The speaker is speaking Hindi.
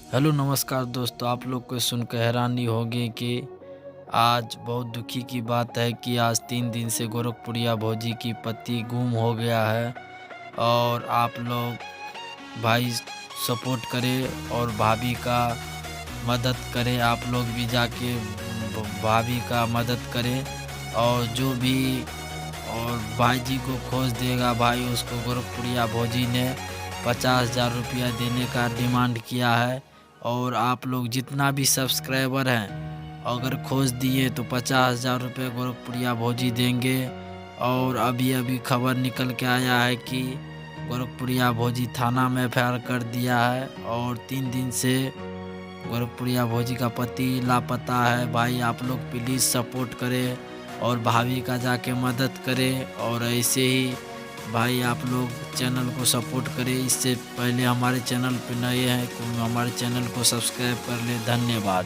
हेलो नमस्कार दोस्तों, आप लोग को सुनकर हैरानी होगी कि आज बहुत दुखी की बात है कि आज 3 दिन से गोरखपुरिया भौजी की पति गुम हो गया है। और आप लोग भाई सपोर्ट करें और भाभी का मदद करें। आप लोग भी जाके भाभी का मदद करें। और जो भी और भाई जी को खोज देगा भाई, उसको गोरखपुरिया भौजी ने 50,000 रुपया देने का डिमांड किया है। और आप लोग जितना भी सब्सक्राइबर हैं, अगर खोज दिए तो 50,000 रुपये गोरखपुरिया भौजी देंगे। और अभी अभी खबर निकल के आया है कि गोरखपुरिया भौजी थाना में एफआईआर कर दिया है। और 3 दिन से गोरखपुरिया भौजी का पति लापता है। भाई आप लोग प्लीज़ सपोर्ट करें और भाभी का जाके मदद करें। और ऐसे ही भाई आप लोग चैनल को सपोर्ट करें। इससे पहले हमारे चैनल पर नए हैं तो हमारे चैनल को सब्सक्राइब कर लें। धन्यवाद।